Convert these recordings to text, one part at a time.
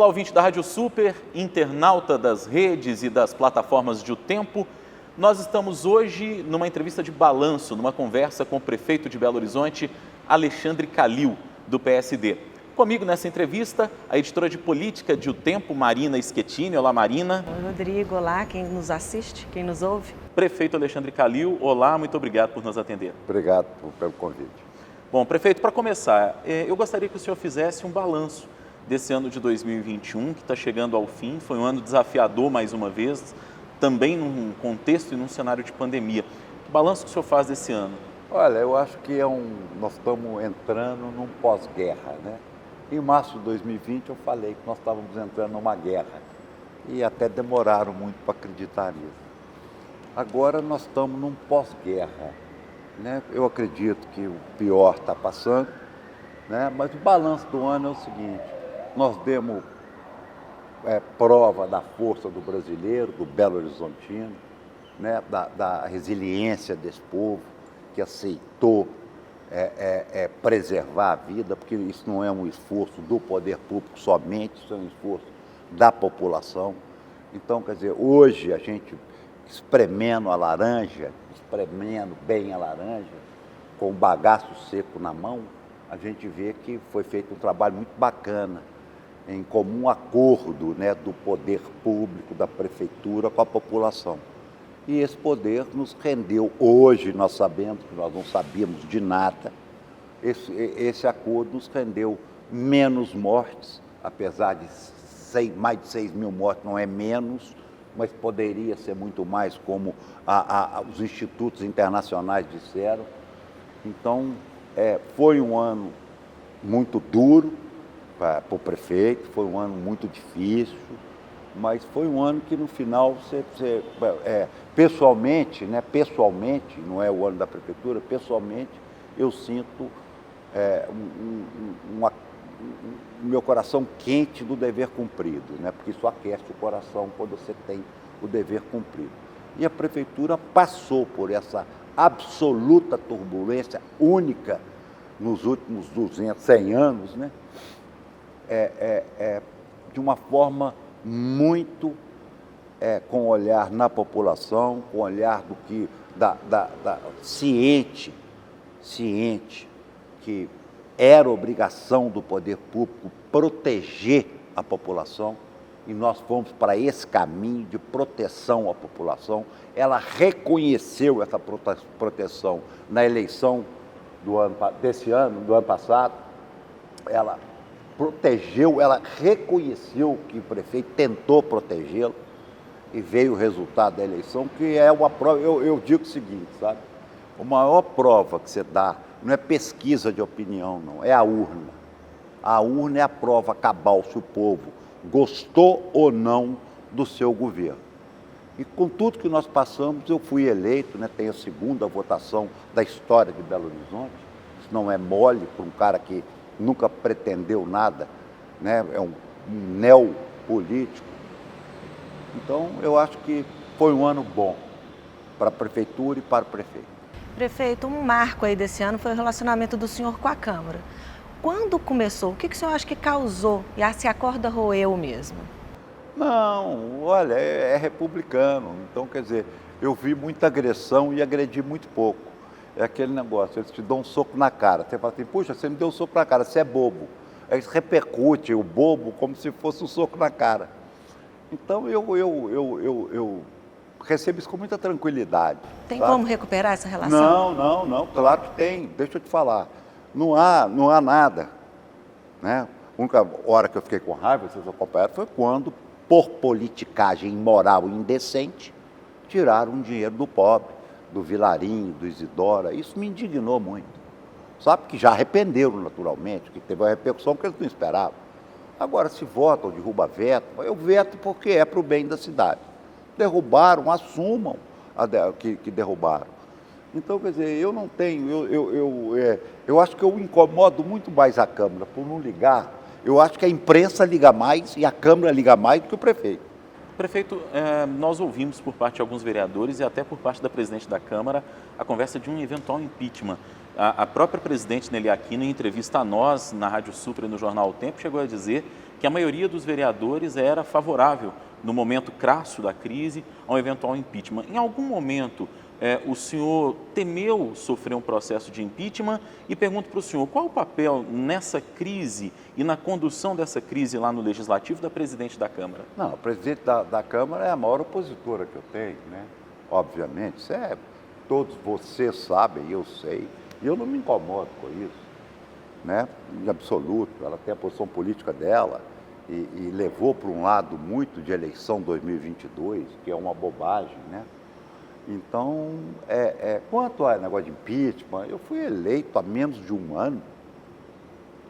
Olá, ouvinte da Rádio Super, internauta das redes e das plataformas de O Tempo. Nós estamos hoje numa entrevista de balanço, numa conversa com o prefeito de Belo Horizonte, Alexandre Calil, do PSD. Comigo nessa entrevista, a editora de política de O Tempo, Marina Schettini. Olá, Marina. Oi, Rodrigo. Olá, quem nos assiste, quem nos ouve. Prefeito Alexandre Calil, olá, muito obrigado por nos atender. Obrigado pelo convite. Bom, prefeito, para começar, eu gostaria que o senhor fizesse um balanço desse ano de 2021, que está chegando ao fim. Foi um ano desafiador, mais uma vez, também num contexto e num cenário de pandemia. Que balanço que o senhor faz desse ano? Olha, eu acho que nós estamos entrando num pós-guerra, né? Em março de 2020 eu falei que nós estávamos entrando numa guerra e até demoraram muito para acreditar nisso. Agora nós estamos num pós-guerra, né? Eu acredito que o pior está passando, né? Mas o balanço do ano é o seguinte: nós demos prova da força do brasileiro, do Belo Horizontino, né? Da resiliência desse povo que aceitou preservar a vida, porque isso não é um esforço do poder público somente, isso é um esforço da população. Então, quer dizer, hoje a gente espremendo a laranja, espremendo bem a laranja, com o bagaço seco na mão, a gente vê que foi feito um trabalho muito bacana, em comum acordo, né, do poder público, da prefeitura com a população. E esse poder nos rendeu, hoje nós sabemos que nós não sabíamos de nada, esse acordo nos rendeu menos mortes, apesar de mais de 6 mil mortes, não é menos, mas poderia ser muito mais, como os institutos internacionais disseram. Então, foi um ano muito duro para o prefeito, foi um ano muito difícil, mas foi um ano que no final, pessoalmente, não é o ano da prefeitura, pessoalmente eu sinto meu coração quente do dever cumprido, né? Porque isso aquece o coração quando você tem o dever cumprido. E a prefeitura passou por essa absoluta turbulência única nos últimos 100 anos, né? De uma forma muito com olhar na população, com olhar do que ciente que era obrigação do poder público proteger a população, e nós fomos para esse caminho de proteção à população. Ela reconheceu essa proteção na eleição do ano passado. Ela protegeu, ela reconheceu que o prefeito tentou protegê-lo e veio o resultado da eleição, que é uma prova. Eu digo o seguinte, sabe? A maior prova que você dá não é pesquisa de opinião, não, é a urna. A urna é a prova cabal se o povo gostou ou não do seu governo. E com tudo que nós passamos, eu fui eleito, né? Tenho a segunda votação da história de Belo Horizonte. Isso não é mole para um cara que nunca pretendeu nada, né? É um neopolítico. Então, eu acho que foi um ano bom para a prefeitura e para o prefeito. Prefeito, um marco aí desse ano foi o relacionamento do senhor com a Câmara. Quando começou? O que o senhor acha que causou? E se a corda roeu mesmo? Não, olha, é republicano. Então, quer dizer, eu vi muita agressão e agredi muito pouco. É aquele negócio, eles te dão um soco na cara. Você fala assim, puxa, você me deu um soco na cara, você é bobo. Aí repercute o bobo como se fosse um soco na cara. Então, eu recebo isso com muita tranquilidade. Tem sabe? como recuperar essa relação? Não, claro que tem. Deixa eu te falar. Não há nada. Né? A única hora que eu fiquei com raiva, vocês acompanharam, foi quando, por politicagem imoral e indecente, tiraram o dinheiro do pobre, do Vilarinho, do Isidora. Isso me indignou muito. Sabe que já arrependeram, naturalmente, que teve uma repercussão que eles não esperavam. Agora, se votam, derruba veto, eu veto porque é para o bem da cidade. Derrubaram, assumam que derrubaram. Então, quer dizer, eu não tenho, eu acho que eu incomodo muito mais a Câmara por não ligar. Eu acho que a imprensa liga mais e a Câmara liga mais do que o prefeito. Prefeito, nós ouvimos por parte de alguns vereadores e até por parte da presidente da Câmara a conversa de um eventual impeachment. A própria presidente Nelly Aquino, em entrevista a nós, na Rádio Super e no jornal O Tempo, chegou a dizer que a maioria dos vereadores era favorável, no momento crasso da crise, a um eventual impeachment. Em algum momento, o senhor temeu sofrer um processo de impeachment e pergunto para o senhor, qual o papel nessa crise e na condução dessa crise lá no Legislativo da presidente da Câmara? Não, a presidente da Câmara é a maior opositora que eu tenho, né? Obviamente, isso todos vocês sabem, eu sei, e eu não me incomodo com isso, né? Em absoluto, ela tem a posição política dela e levou para um lado muito de eleição 2022, que é uma bobagem, né? Então, quanto ao negócio de impeachment, eu fui eleito há menos de um ano,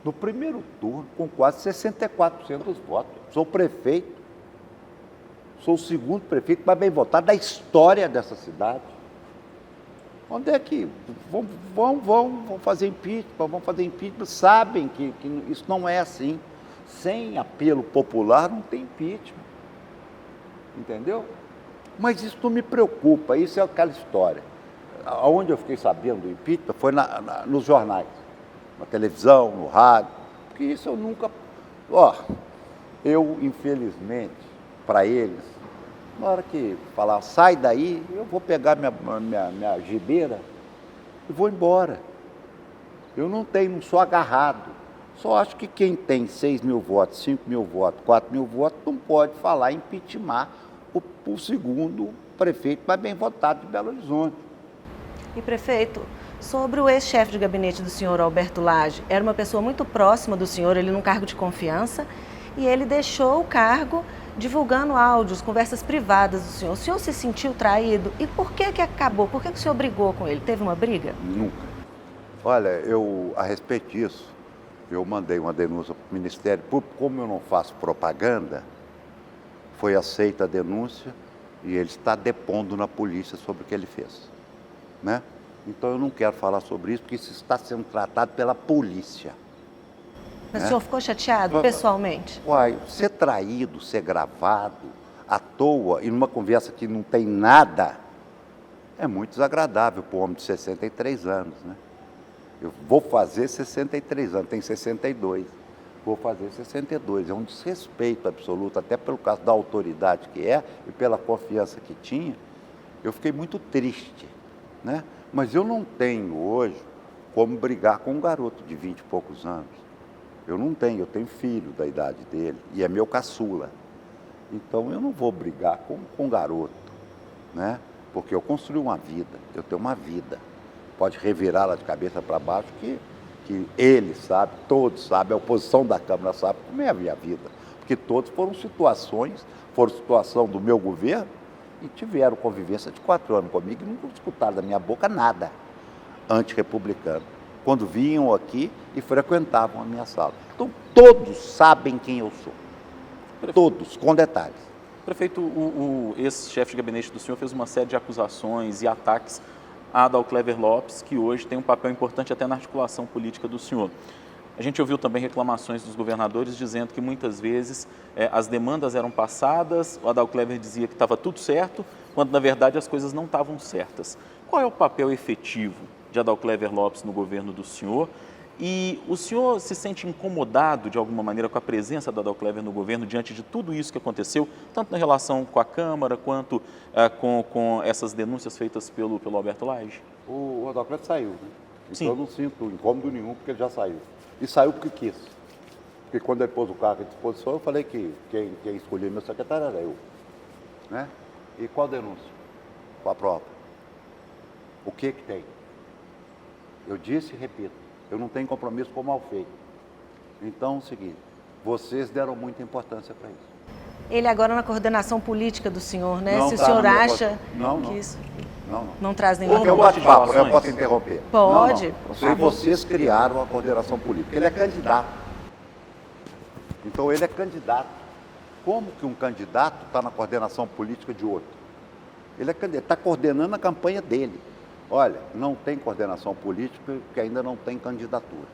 no primeiro turno, com quase 64% dos votos. Sou prefeito, sou o segundo prefeito mais bem votado da história dessa cidade. Onde é que vão fazer impeachment? Sabem que isso não é assim. Sem apelo popular não tem impeachment. Entendeu? Mas isso não me preocupa, isso é aquela história. Onde eu fiquei sabendo do impeachment foi nos jornais, na televisão, no rádio, porque isso eu nunca... eu, infelizmente, para eles, na hora que falar, sai daí, eu vou pegar minha gibeira e vou embora. Eu não sou agarrado. Só acho que quem tem 6 mil votos, 5 mil votos, 4 mil votos, não pode falar em impeachment o segundo prefeito mais bem votado de Belo Horizonte. E, prefeito, sobre o ex-chefe de gabinete do senhor, Alberto Lage, era uma pessoa muito próxima do senhor, ele num cargo de confiança, e ele deixou o cargo divulgando áudios, conversas privadas do senhor. O senhor se sentiu traído? E por que acabou? Por que o senhor brigou com ele? Teve uma briga? Nunca. Olha, a respeito disso, eu mandei uma denúncia para o Ministério Público, como eu não faço propaganda, foi aceita a denúncia e ele está depondo na polícia sobre o que ele fez, né? Então eu não quero falar sobre isso, porque isso está sendo tratado pela polícia. Mas o senhor ficou chateado pessoalmente? Uai, ser traído, ser gravado à toa e numa conversa que não tem nada, é muito desagradável para um homem de 63 anos, né? Eu vou fazer 63 anos, tenho 62. Vou fazer 62. É um desrespeito absoluto, até pelo caso da autoridade que e pela confiança que tinha. Eu fiquei muito triste, né? Mas eu não tenho hoje como brigar com um garoto de 20 e poucos anos. Eu não tenho, eu tenho filho da idade dele e é meu caçula. Então eu não vou brigar com um garoto, né? Porque eu construí uma vida, eu tenho uma vida. Pode revirá-la de cabeça para baixo que ele sabe, todos sabem, a oposição da Câmara sabe como é a minha vida. Porque todos foram situação do meu governo e tiveram convivência de 4 anos comigo e nunca escutaram da minha boca nada antirrepublicano. Quando vinham aqui e frequentavam a minha sala. Então, todos sabem quem eu sou. Prefeito, todos, com detalhes. Prefeito, o ex-chefe de gabinete do senhor fez uma série de acusações e ataques a Adalclever Lopes, que hoje tem um papel importante até na articulação política do senhor. A gente ouviu também reclamações dos governadores dizendo que muitas vezes as demandas eram passadas, o Adalclever dizia que estava tudo certo, quando na verdade as coisas não estavam certas. Qual é o papel efetivo de Adalclever Lopes no governo do senhor? E o senhor se sente incomodado de alguma maneira com a presença da Adalclever no governo diante de tudo isso que aconteceu, tanto na relação com a Câmara quanto com essas denúncias feitas pelo Alberto Lage? O Adalclever saiu, né? Então Sim. eu não sinto incômodo nenhum porque ele já saiu. E saiu porque quis. Porque quando ele pôs o cargo à disposição, eu falei que quem escolhia meu secretário era eu, né? E qual denúncia? Qual a prova? O que tem? Eu disse e repito. Eu não tenho compromisso com o mal feito. Então, é o seguinte, vocês deram muita importância para isso. Ele agora na coordenação política do senhor, né? Não Se o tá senhor na minha acha Não. que isso Não. não traz nenhum Porque é um gosto de bate-papo, eu relações? posso interromper. Pode. Não. Se vocês criaram a coordenação política, ele é candidato. Então, ele é candidato. Como que um candidato está na coordenação política de outro? Ele está coordenando a campanha dele. Olha, não tem coordenação política porque ainda não tem candidatura.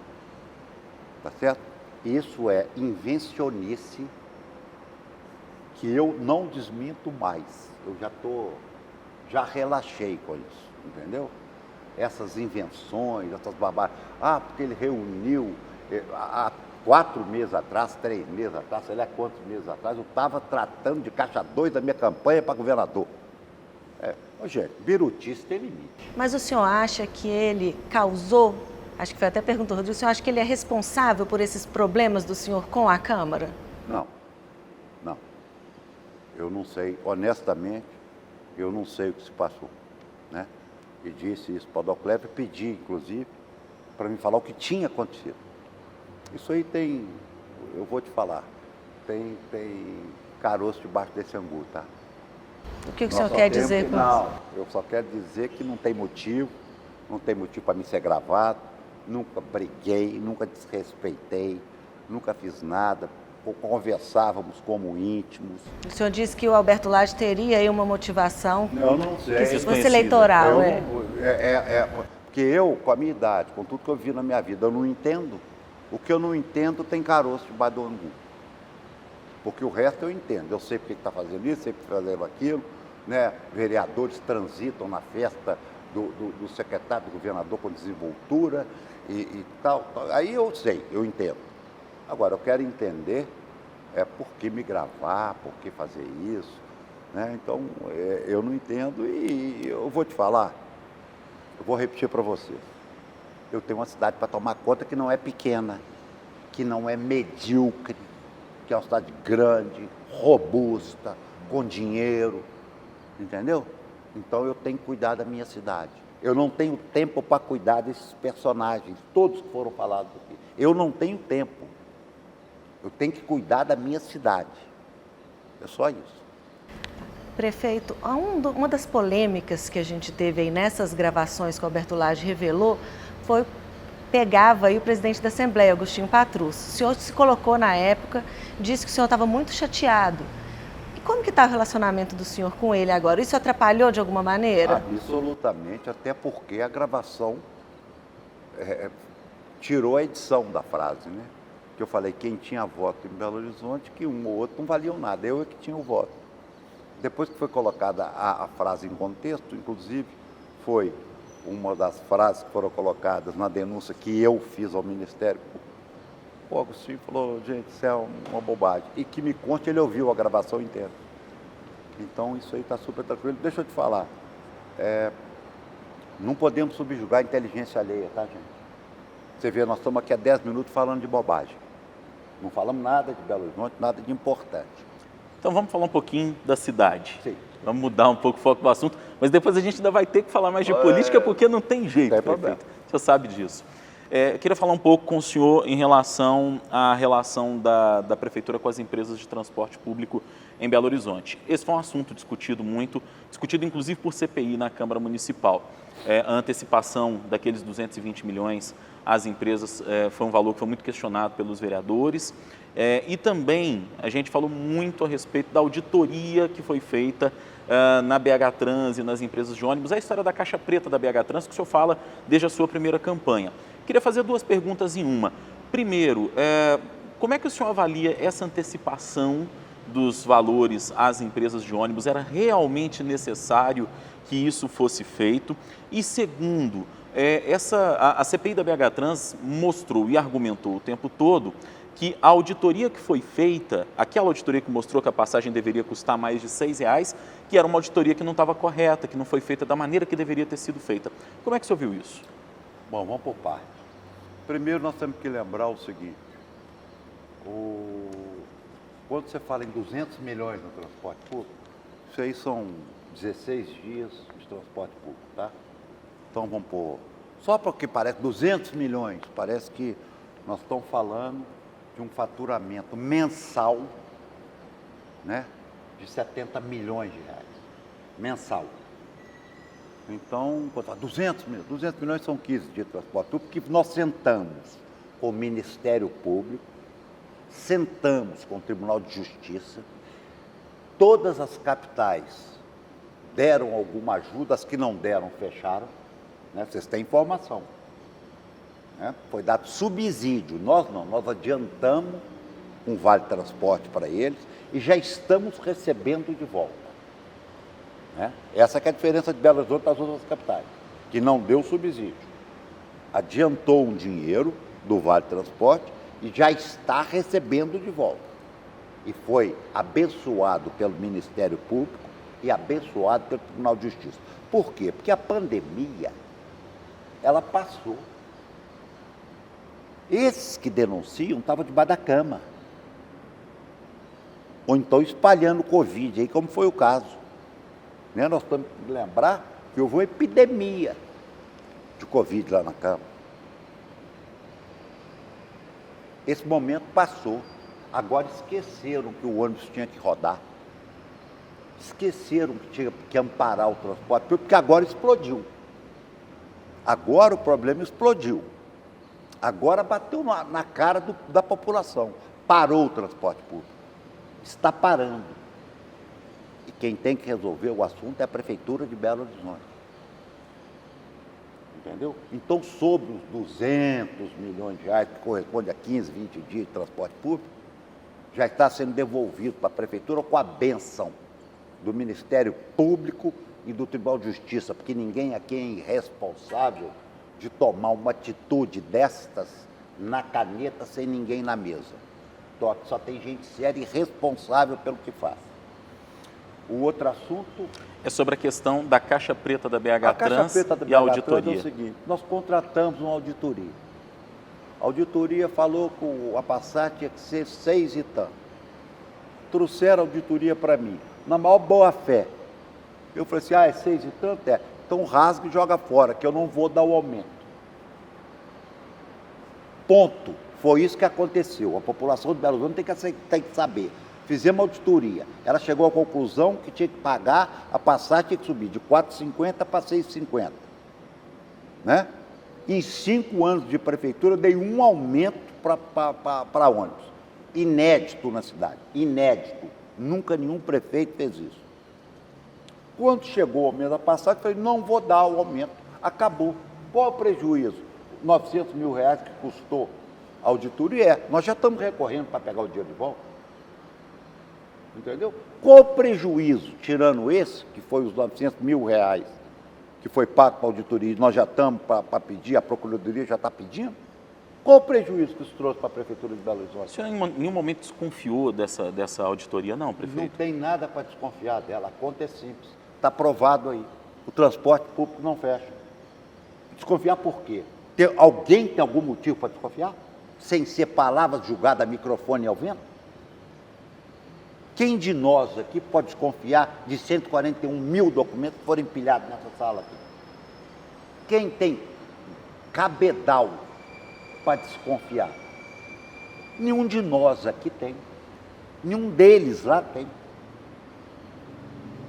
Tá certo? Isso é invencionice que eu não desminto mais. Eu já relaxei com isso, entendeu? Essas invenções, essas babadas. Porque ele reuniu 4 meses atrás, 3 meses atrás, sei lá quantos meses atrás, eu estava tratando de caixa 2 da minha campanha para governador. Ô, gente, birutice tem limite. Mas o senhor acha que ele causou, acho que foi até a pergunta do Rodrigo, o senhor acha que ele é responsável por esses problemas do senhor com a Câmara? Não. Eu não sei, honestamente, eu não sei o que se passou, né? E disse isso para o Adalcleves, pedi, inclusive, para me falar o que tinha acontecido. Isso aí tem, eu vou te falar, tem caroço debaixo desse angu, tá? O que o senhor quer dizer com isso? Não, eu só quero dizer que não tem motivo para me ser gravado, nunca briguei, nunca desrespeitei, nunca fiz nada, conversávamos como íntimos. O senhor disse que o Alberto Lage teria aí uma motivação, Eu não sei. que se fosse eleitoral, Porque eu, com a minha idade, com tudo que eu vi na minha vida, eu não entendo. O que eu não entendo tem caroço debaixo do angu. Porque o resto eu entendo. Eu sei porque está fazendo isso, sei porque está fazendo aquilo, né? Vereadores transitam na festa do secretário, do governador com desenvoltura e tal. Aí eu sei, eu entendo. Agora, eu quero entender por que me gravar, por que fazer isso, né? Então, eu não entendo e eu vou te falar, eu vou repetir para você. Eu tenho uma cidade para tomar conta que não é pequena, que não é medíocre, que é uma cidade grande, robusta, com dinheiro, entendeu? Então, eu tenho que cuidar da minha cidade. Eu não tenho tempo para cuidar desses personagens, todos que foram falados aqui. Eu não tenho tempo. Eu tenho que cuidar da minha cidade. É só isso. Prefeito, uma das polêmicas que a gente teve aí nessas gravações que o Alberto Lage revelou pegava aí o presidente da Assembleia, Agostinho Patrus. O senhor se colocou na época, disse que o senhor estava muito chateado. E como que está o relacionamento do senhor com ele agora? Isso atrapalhou de alguma maneira? Absolutamente, até porque a gravação tirou a edição da frase, né? Que eu falei, quem tinha voto em Belo Horizonte, que um ou outro não valiam nada, eu é que tinha o voto. Depois que foi colocada a frase em contexto, inclusive, foi uma das frases que foram colocadas na denúncia que eu fiz ao Ministério. O Agostinho falou, gente, isso é uma bobagem. E que me conte, ele ouviu a gravação inteira. Então, isso aí está super tranquilo. Deixa eu te falar, não podemos subjugar a inteligência alheia, tá, gente? Você vê, nós estamos aqui há 10 minutos falando de bobagem. Não falamos nada de Belo Horizonte, nada de importante. Então vamos falar um pouquinho da cidade. Sim. Vamos mudar um pouco o foco do assunto, mas depois a gente ainda vai ter que falar mais de política, porque não tem jeito, prefeito. O senhor sabe disso. Eu queria falar um pouco com o senhor em relação à relação da Prefeitura com as empresas de transporte público em Belo Horizonte. Esse foi um assunto discutido muito, discutido inclusive por CPI na Câmara Municipal. A antecipação daqueles 220 milhões às empresas foi um valor que foi muito questionado pelos vereadores. E também a gente falou muito a respeito da auditoria que foi feita na BH Trans e nas empresas de ônibus, a história da caixa preta da BH Trans, que o senhor fala desde a sua primeira campanha. Queria fazer duas perguntas em uma. Primeiro, como é que o senhor avalia essa antecipação dos valores às empresas de ônibus? Era realmente necessário que isso fosse feito? E segundo, a CPI da BH Trans mostrou e argumentou o tempo todo que a auditoria que foi feita, aquela auditoria que mostrou que a passagem deveria custar mais de R$6, que era uma auditoria que não estava correta, que não foi feita da maneira que deveria ter sido feita. Como é que o senhor viu isso? Bom, vamos por partes. Primeiro, nós temos que lembrar o seguinte, quando você fala em 200 milhões no transporte público, isso aí são 16 dias de transporte público, tá? Então, vamos pôr, só porque parece 200 milhões, parece que nós estamos falando de um faturamento mensal, né, de 70 milhões de reais, mensal. Então, 200 milhões são 15 dias de transporte público, porque nós sentamos com o Ministério Público, sentamos com o Tribunal de Justiça, todas as capitais deram alguma ajuda, as que não deram fecharam, né? Vocês têm informação. Né? Foi dado subsídio, nós não, nós adiantamos um vale transporte para eles e já estamos recebendo de volta. Né? Essa que é a diferença de Belo Horizonte das outras capitais, que não deu subsídio. Adiantou um dinheiro do vale transporte e já está recebendo de volta. E foi abençoado pelo Ministério Público e abençoado pelo Tribunal de Justiça. Por quê? Porque a pandemia, ela passou. Esses que denunciam estavam debaixo da cama. Ou então espalhando Covid, aí como foi o caso. Né? Nós temos que lembrar que houve uma epidemia de Covid lá na Câmara. Esse momento passou. Agora esqueceram que o ônibus tinha que rodar. Esqueceram que tinha que amparar o transporte público, porque agora explodiu. Agora o problema explodiu. Agora bateu na cara da população. Parou o transporte público. Está parando. E quem tem que resolver o assunto é a Prefeitura de Belo Horizonte. Entendeu? Então, sobre os 200 milhões de reais, que corresponde a 15, 20 dias de transporte público, já está sendo devolvido para a Prefeitura com a bênção do Ministério Público e do Tribunal de Justiça, porque ninguém aqui é irresponsável de tomar uma atitude destas na caneta sem ninguém na mesa. Então, aqui só tem gente séria e responsável pelo que faz. O outro assunto é sobre a questão da caixa preta da BH Trans e a a auditoria. É o seguinte, nós contratamos uma auditoria. A auditoria falou que a passagem tinha que ser 6 e tanto. Trouxeram a auditoria para mim, na maior boa fé. Eu falei assim, é 6 e tanto? É. Então rasga e joga fora, que eu não vou dar o aumento. Ponto. Foi isso que aconteceu. A população de Belo Horizonte tem que saber. Fizemos auditoria. Ela chegou à conclusão que tinha que pagar, a passagem tinha que subir de R$ 4,50 para R$ 6,50. Né? Em 5 anos de prefeitura, eu dei um aumento para ônibus. Inédito na cidade. Inédito. Nunca nenhum prefeito fez isso. Quando chegou o aumento da passagem, eu falei, não vou dar o aumento. Acabou. Qual é o prejuízo? R$ 900 mil que custou a auditoria. Nós já estamos recorrendo para pegar o dinheiro de volta. Entendeu? Qual o prejuízo, tirando esse, que foi os R$ 900 mil, que foi pago para a auditoria, e nós já estamos para pedir, a Procuradoria já está pedindo? Qual o prejuízo que isso trouxe para a Prefeitura de Belo Horizonte? O senhor em nenhum momento desconfiou dessa auditoria, não, prefeito? Não tem nada para desconfiar dela, a conta é simples. Está provado aí. O transporte público não fecha. Desconfiar por quê? Alguém tem algum motivo para desconfiar? Sem ser palavras julgadas a microfone ao vento? Quem de nós aqui pode desconfiar de 141 mil documentos que foram empilhados nessa sala aqui? Quem tem cabedal para desconfiar? Nenhum de nós aqui tem. Nenhum deles lá tem.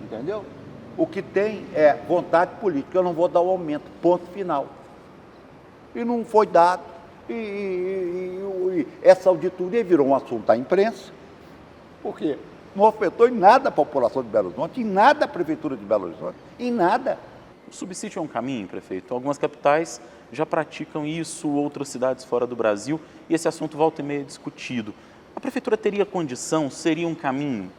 Entendeu? O que tem é vontade política. Eu não vou dar o aumento, ponto final. E não foi dado. E essa auditoria virou um assunto da imprensa. Por quê? Não afetou em nada a população de Belo Horizonte, em nada a Prefeitura de Belo Horizonte, em nada. O subsídio é um caminho, prefeito? Algumas capitais já praticam isso, outras cidades fora do Brasil, e esse assunto volta e meia é discutido. A Prefeitura teria condição? Seria um caminho?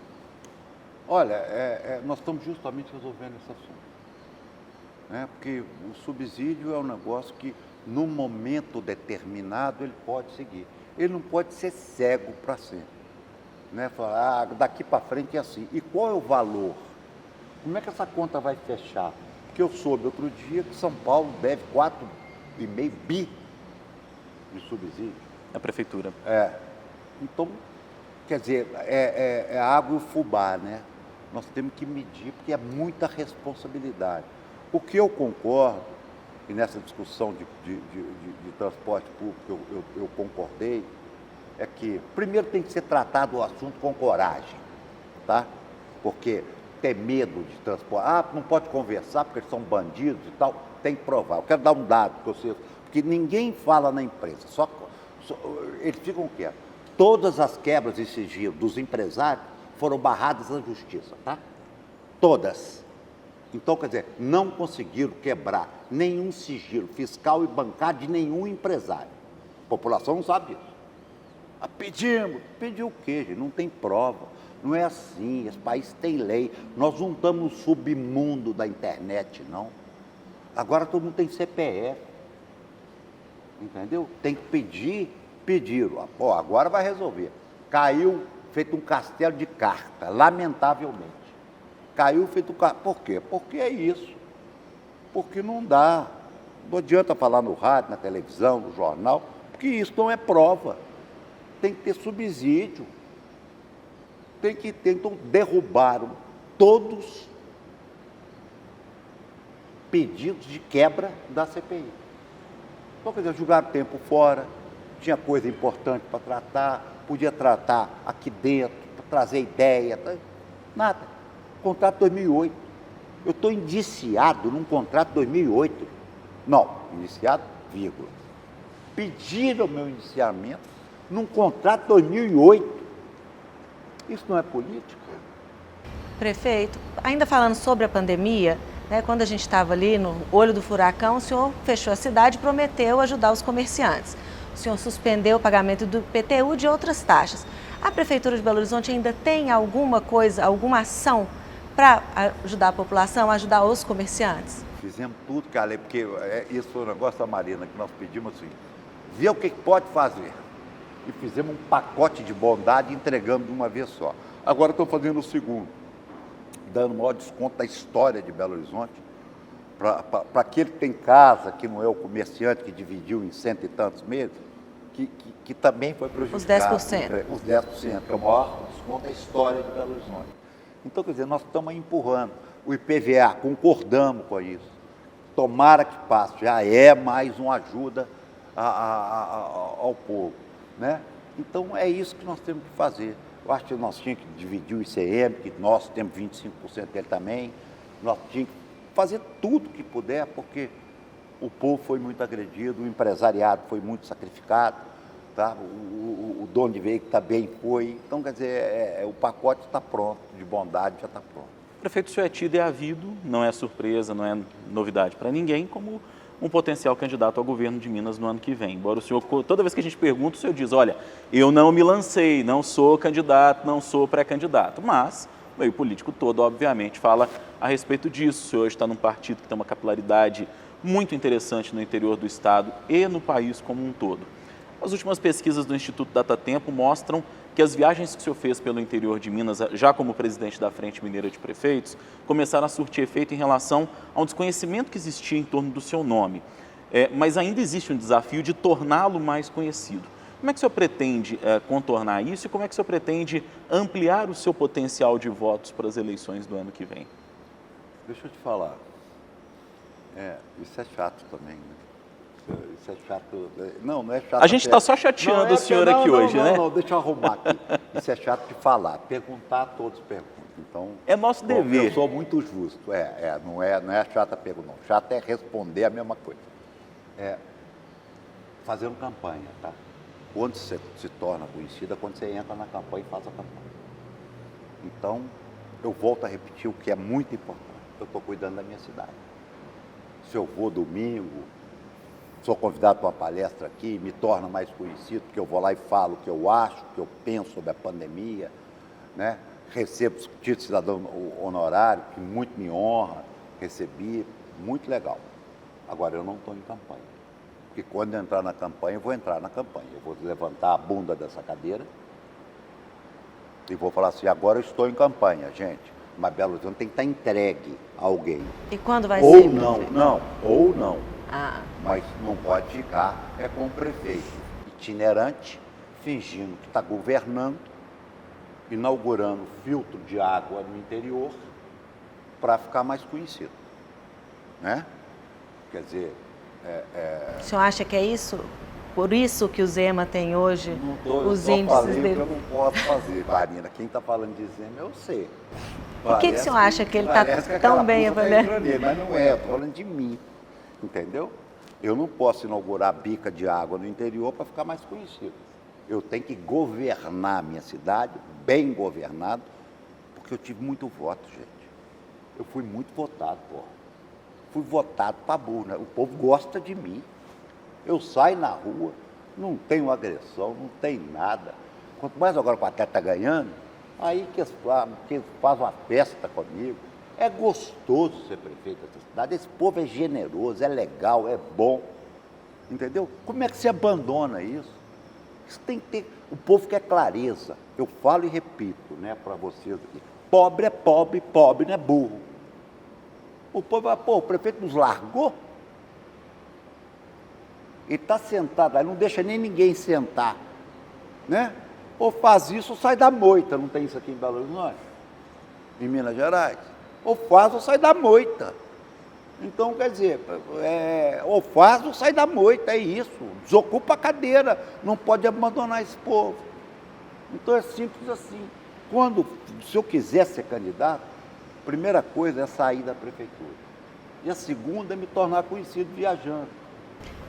Olha, nós estamos justamente resolvendo esse assunto. Né? Porque o subsídio é um negócio que, num momento determinado, ele pode seguir. Ele não pode ser cego para sempre. Né? Falar, daqui para frente é assim. E qual é o valor? Como é que essa conta vai fechar? Porque eu soube outro dia que São Paulo deve 4,5 bi de subsídio. A Prefeitura. Então, quer dizer, é água e o fubá, né? Nós temos que medir, porque é muita responsabilidade. O que eu concordo, e nessa discussão de transporte público eu concordei, é que primeiro tem que ser tratado o assunto com coragem, tá? Porque ter medo de transporte, não pode conversar porque eles são bandidos e tal, tem que provar. Eu quero dar um dado para vocês, porque ninguém fala na imprensa, só eles ficam quietos. Todas as quebras de sigilo dos empresários foram barradas na justiça, tá? Todas. Então, quer dizer, não conseguiram quebrar nenhum sigilo fiscal e bancário de nenhum empresário. A população não sabe disso. Pedimos. Pedir o quê, gente? Não tem prova. Não é assim. Esse país tem lei. Nós não estamos no submundo da internet, não. Agora todo mundo tem CPF. Entendeu? Tem que pedir Pediram, pô, agora vai resolver. Caiu feito um castelo de carta, lamentavelmente. Caiu feito um castelo. Por quê? Porque é isso. Porque não dá. Não adianta falar no rádio, na televisão, no jornal, porque isso não é prova. Tem que ter subsídio. Então derrubaram todos pedidos de quebra da CPI. Então, quer dizer, jogaram tempo fora, tinha coisa importante para tratar, podia tratar aqui dentro, trazer ideia, nada. Contrato 2008. Eu estou indiciado num contrato 2008. Não, indiciado, vírgula. Pediram meu indiciamento num contrato 2008. Isso não é política? Prefeito, ainda falando sobre a pandemia, né, quando a gente estava ali no olho do furacão, o senhor fechou a cidade e prometeu ajudar os comerciantes. O senhor suspendeu o pagamento do IPTU e de outras taxas. A Prefeitura de Belo Horizonte ainda tem alguma coisa, alguma ação para ajudar a população, ajudar os comerciantes? Fizemos tudo, cara, porque isso foi o negócio da Marina, que nós pedimos assim, ver o que pode fazer. E fizemos um pacote de bondade e entregamos de uma vez só. Agora estou fazendo o segundo, dando o maior desconto da história de Belo Horizonte, para aquele que tem casa, que não é o comerciante que dividiu em 100 e tantos meses, que também foi prejudicado. Os 10%. Os 10%, que é o maior desconto da história de Belo Horizonte. Então, quer dizer, nós estamos empurrando. O IPVA, concordamos com isso. Tomara que passe, já é mais uma ajuda ao povo, né? Então, é isso que nós temos que fazer. Eu acho que nós tínhamos que dividir o ICM, que nós temos 25% dele também. Nós tínhamos que fazer tudo que puder, porque o povo foi muito agredido, o empresariado foi muito sacrificado, tá? O dono de veículo também foi. Então, quer dizer, o pacote está pronto, de bondade já está pronto. Prefeito, o senhor é tido e havido, não é surpresa, não é novidade para ninguém, como um potencial candidato ao governo de Minas no ano que vem. Embora o senhor, toda vez que a gente pergunta, o senhor diz, olha, eu não me lancei, não sou candidato, não sou pré-candidato, mas o meio político todo, obviamente, fala a respeito disso. O senhor está num partido que tem uma capilaridade muito interessante no interior do estado e no país como um todo. As últimas pesquisas do Instituto Datatempo mostram que as viagens que o senhor fez pelo interior de Minas, já como presidente da Frente Mineira de Prefeitos, começaram a surtir efeito em relação ao desconhecimento que existia em torno do seu nome. Mas ainda existe um desafio de torná-lo mais conhecido. Como é que o senhor pretende contornar isso e como é que o senhor pretende ampliar o seu potencial de votos para as eleições do ano que vem? Deixa eu te falar. Isso é chato também, né? Isso é chato. Não é chato. A gente está só chateando o senhor aqui hoje, né? Não, deixa eu arrumar aqui. Isso é chato de falar. Perguntar, todos perguntam. Então, é nosso dever. Eu sou muito justo. Não é chato a pergunta, não. Chato é responder a mesma coisa. Fazendo campanha, tá? Quando você se torna conhecida, quando você entra na campanha e faz a campanha. Então, eu volto a repetir o que é muito importante. Eu estou cuidando da minha cidade. Se eu vou domingo, sou convidado para uma palestra aqui, me torna mais conhecido, porque eu vou lá e falo o que eu acho, o que eu penso sobre a pandemia, né? Recebo o título de cidadão honorário, que muito me honra, recebi, muito legal. Agora, eu não estou em campanha, porque quando eu entrar na campanha, eu vou entrar na campanha. Eu vou levantar a bunda dessa cadeira e vou falar assim, agora eu estou em campanha, gente. Mas Belo Horizonte tem que estar entregue a alguém. E quando vai ou ser? Ou não. Mas não pode ficar com o prefeito itinerante, fingindo que está governando, inaugurando filtro de água no interior para ficar mais conhecido, né? Quer dizer... O senhor acha que é isso? Por isso que o Zema tem hoje os índices dele? Eu não posso fazer, Marina. Quem está falando de Zema é você. Por que o senhor acha que ele está tão bem avaliado? Mas não é, estou falando de mim, entendeu? Eu não posso inaugurar a bica de água no interior para ficar mais conhecido. Eu tenho que governar a minha cidade, bem governado, porque eu tive muito voto, gente. Eu fui muito votado, porra. Fui votado para burro, né? O povo gosta de mim. Eu saio na rua, não tenho agressão, não tem nada. Quanto mais agora o Pateta está ganhando, aí que faz uma festa comigo. É gostoso ser prefeito dessa cidade. Esse povo é generoso, é legal, é bom. Entendeu? Como é que se abandona isso? Isso tem que ter. O povo quer clareza. Eu falo e repito, né, para vocês aqui. Pobre é pobre, pobre não é burro. O povo vai, pô, o prefeito nos largou. Ele está sentado aí, não deixa nem ninguém sentar, né? Ou faz isso ou sai da moita, não tem isso aqui em Belo Horizonte? Em Minas Gerais? Ou faz ou sai da moita. Então, quer dizer, ou faz ou sai da moita, é isso. Desocupa a cadeira, não pode abandonar esse povo. Então é simples assim. Se eu quiser ser candidato, a primeira coisa é sair da prefeitura. E a segunda é me tornar conhecido viajando.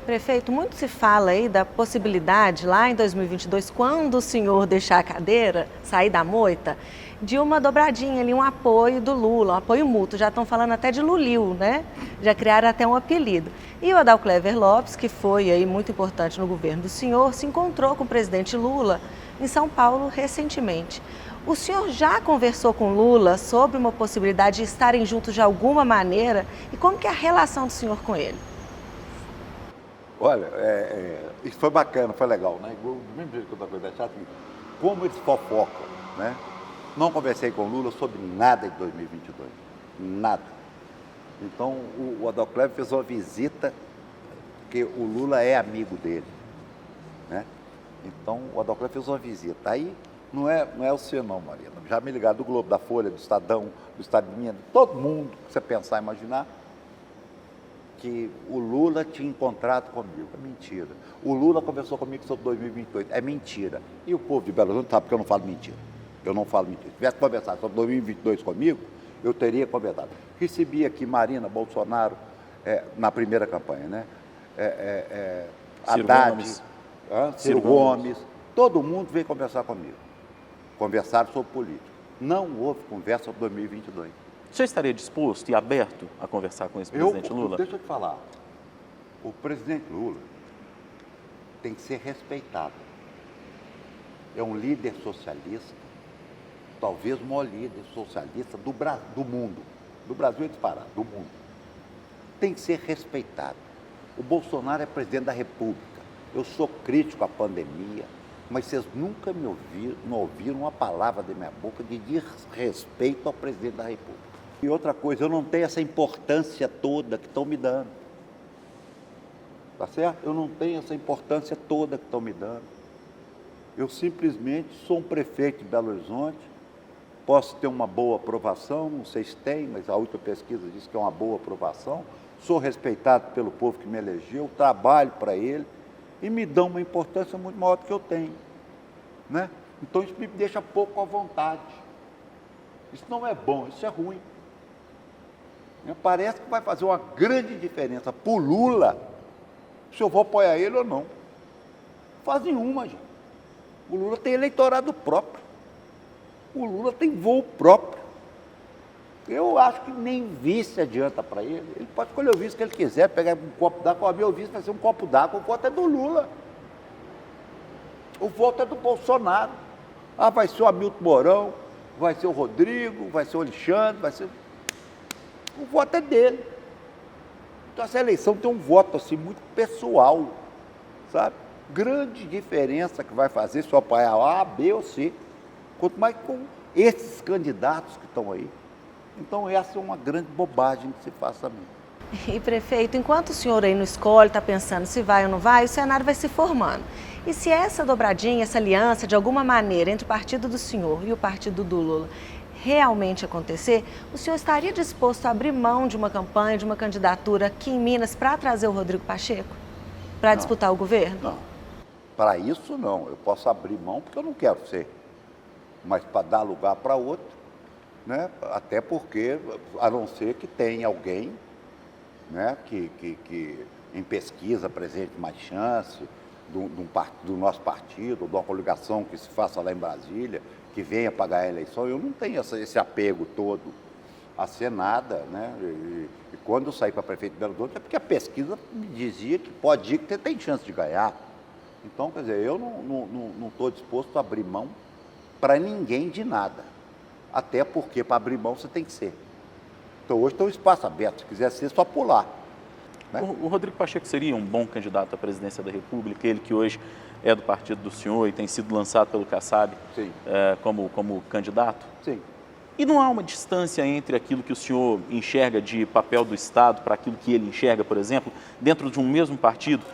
Prefeito, muito se fala aí da possibilidade, lá em 2022, quando o senhor deixar a cadeira, sair da moita, de uma dobradinha ali, um apoio do Lula, um apoio mútuo. Já estão falando até de Lulil, né? Já criaram até um apelido. E o Adalclever Lopes, que foi aí muito importante no governo do senhor, se encontrou com o presidente Lula em São Paulo recentemente. O senhor já conversou com Lula sobre uma possibilidade de estarem juntos de alguma maneira? E como que é a relação do senhor com ele? Olha, isso foi bacana, foi legal, né? Do mesmo jeito que eu estou deixando, como eles fofocam, né? Não conversei com o Lula sobre nada de 2022, nada. Então, o Adalclever fez uma visita, porque o Lula é amigo dele, né? Então, o Adalclever fez uma visita. Aí, não é você não, Marina. Já me ligaram do Globo, da Folha, do Estadão, do Estado de Minas, de todo mundo que você pensar e imaginar, que o Lula tinha encontrado comigo. É mentira. O Lula conversou comigo sobre 2028. É mentira. E o povo de Belo Horizonte sabe que eu não falo mentira. Eu não falo mentira. Se tivesse conversado sobre 2022 comigo, eu teria conversado. Recebi aqui Marina, Bolsonaro, na primeira campanha, né? Haddad, Ciro Gomes, todo mundo veio conversar comigo. Conversaram sobre política. Não houve conversa sobre 2022. O senhor estaria disposto e aberto a conversar com esse presidente Lula? Deixa eu te falar. O presidente Lula tem que ser respeitado. É um líder socialista, talvez o maior líder socialista do mundo. Do Brasil é disparado, do mundo. Tem que ser respeitado. O Bolsonaro é presidente da República. Eu sou crítico à pandemia, mas vocês nunca não ouviram uma palavra da minha boca de desrespeito ao presidente da República. E outra coisa, eu não tenho essa importância toda que estão me dando. Tá certo? Eu não tenho essa importância toda que estão me dando. Eu simplesmente sou um prefeito de Belo Horizonte, posso ter uma boa aprovação, não sei se tem, mas a última pesquisa diz que é uma boa aprovação. Sou respeitado pelo povo que me elegeu, trabalho para ele e me dão uma importância muito maior do que eu tenho, né? Então isso me deixa pouco à vontade. Isso não é bom, isso é ruim. Parece que vai fazer uma grande diferença para o Lula se eu vou apoiar ele ou não. Fazem uma, gente. O Lula tem eleitorado próprio. O Lula tem voo próprio. Eu acho que nem vice adianta para ele. Ele pode escolher o vice que ele quiser, pegar um copo d'água, o meu vice vai ser um copo d'água, o voto é do Lula. O voto é do Bolsonaro. Ah, vai ser o Hamilton Mourão, vai ser o Rodrigo, vai ser o Alexandre, vai ser... O voto é dele. Então essa eleição tem um voto assim muito pessoal, sabe? Grande diferença que vai fazer se eu apoiar A, B ou C. Quanto mais com esses candidatos que estão aí. Então essa é uma grande bobagem que se faz também. E prefeito, enquanto o senhor aí não escolhe, está pensando se vai ou não vai, o cenário vai se formando. E se essa dobradinha, essa aliança, de alguma maneira, entre o partido do senhor e o partido do Lula realmente acontecer, o senhor estaria disposto a abrir mão de uma campanha, de uma candidatura aqui em Minas para trazer o Rodrigo Pacheco? Para disputar o governo? Não, para isso não. Eu posso abrir mão porque eu não quero ser. Mas para dar lugar para outro, né? Até porque, a não ser que tenha alguém, né, que em pesquisa apresente mais chance do nosso partido, de uma coligação que se faça lá em Brasília, que venha pagar a eleição. Eu não tenho esse apego todo a ser nada, né? E quando eu saí para prefeito de Belo Horizonte é porque a pesquisa me dizia que pode ir que você tem chance de ganhar. Então, quer dizer, eu não estou disposto a abrir mão para ninguém de nada. Até porque para abrir mão você tem que ser. Então hoje tem um espaço aberto, se quiser ser, só pular. Né? O Rodrigo Pacheco seria um bom candidato à presidência da República, ele que hoje é do partido do senhor e tem sido lançado pelo Kassab como candidato? Sim. E não há uma distância entre aquilo que o senhor enxerga de papel do Estado para aquilo que ele enxerga, por exemplo, dentro de um mesmo partido?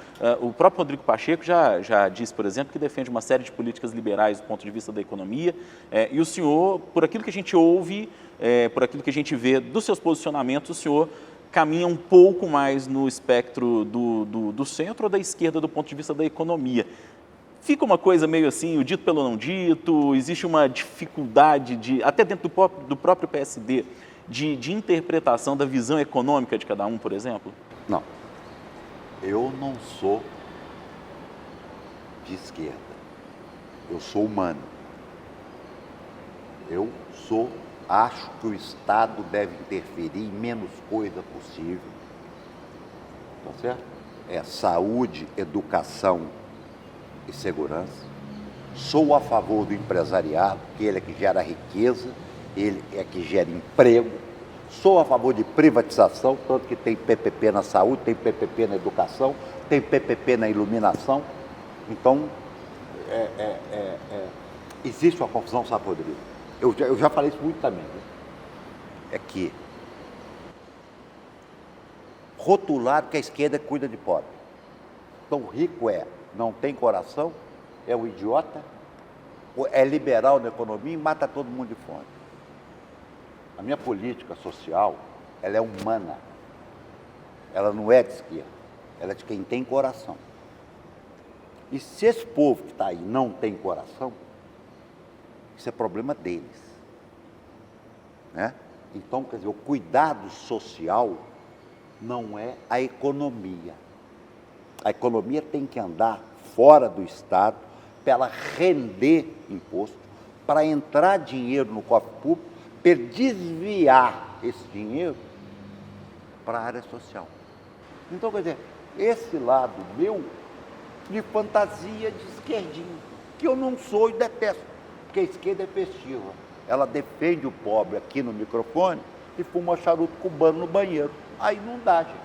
O próprio Rodrigo Pacheco já disse, por exemplo, que defende uma série de políticas liberais do ponto de vista da economia, e o senhor, por aquilo que a gente ouve, por aquilo que a gente vê dos seus posicionamentos, o senhor caminha um pouco mais no espectro do centro ou da esquerda do ponto de vista da economia. Fica uma coisa meio assim, o dito pelo não dito, existe uma dificuldade, até dentro do próprio PSD, de interpretação da visão econômica de cada um, por exemplo? Não. Eu não sou de esquerda. Eu sou humano. Acho que o Estado deve interferir em menos coisa possível. Tá certo? É saúde, educação e segurança. Sou a favor do empresariado, que ele é que gera riqueza, ele é que gera emprego. Sou a favor de privatização, tanto que tem PPP na saúde, tem PPP na educação, tem PPP na iluminação. Então, existe uma confusão, sabe, Rodrigo? Eu já falei isso muito também. Né? É que rotular que a esquerda cuida de pobre. Então, o rico não tem coração, é um idiota, é liberal na economia e mata todo mundo de fome. A minha política social, ela é humana. Ela não é de esquerda, ela é de quem tem coração. E se esse povo que está aí não tem coração, isso é problema deles. Né? Então, quer dizer, o cuidado social não é a economia. A economia tem que andar fora do Estado para ela render imposto, para entrar dinheiro no cofre público, para desviar esse dinheiro para a área social. Então, quer dizer, esse lado meu de fantasia de esquerdinho, que eu não sou e detesto, porque a esquerda é festiva. Ela defende o pobre aqui no microfone e fuma charuto cubano no banheiro. Aí não dá, gente.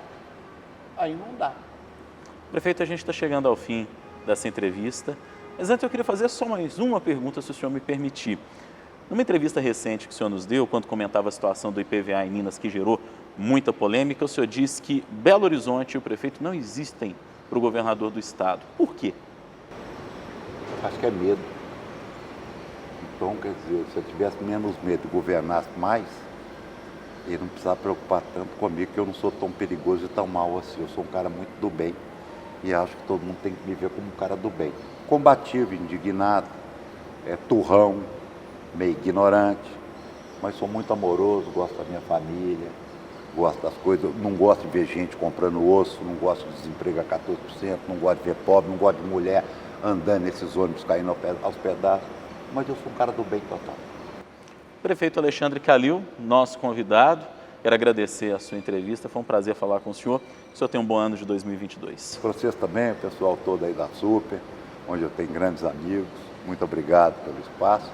Aí não dá. Prefeito, a gente está chegando ao fim dessa entrevista, mas antes eu queria fazer só mais uma pergunta, se o senhor me permitir. Numa entrevista recente que o senhor nos deu, quando comentava a situação do IPVA em Minas, que gerou muita polêmica, o senhor disse que Belo Horizonte e o prefeito não existem para o governador do estado. Por quê? Acho que é medo. Então, quer dizer, se eu tivesse menos medo e governasse mais, ele não precisava preocupar tanto comigo, que eu não sou tão perigoso e tão mal assim. Eu sou um cara muito do bem e acho que todo mundo tem que me ver como um cara do bem. Combativo, indignado, turrão, meio ignorante, mas sou muito amoroso, gosto da minha família, gosto das coisas, não gosto de ver gente comprando osso, não gosto de desemprego a 14%, não gosto de ver pobre, não gosto de mulher andando nesses ônibus caindo aos pedaços, mas eu sou um cara do bem total. Prefeito Alexandre Calil, nosso convidado, quero agradecer a sua entrevista, foi um prazer falar com o senhor. Que o senhor tenha um bom ano de 2022. Para vocês também, o pessoal todo aí da Super, onde eu tenho grandes amigos, muito obrigado pelo espaço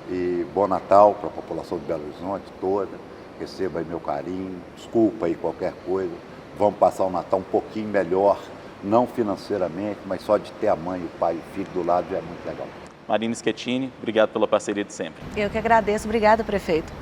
e bom Natal para a população de Belo Horizonte toda, receba aí meu carinho, desculpa aí qualquer coisa, vamos passar o Natal um pouquinho melhor, não financeiramente, mas só de ter a mãe, o pai e o filho do lado já é muito legal. Marina Schettini, obrigado pela parceria de sempre. Eu que agradeço, obrigada, prefeito.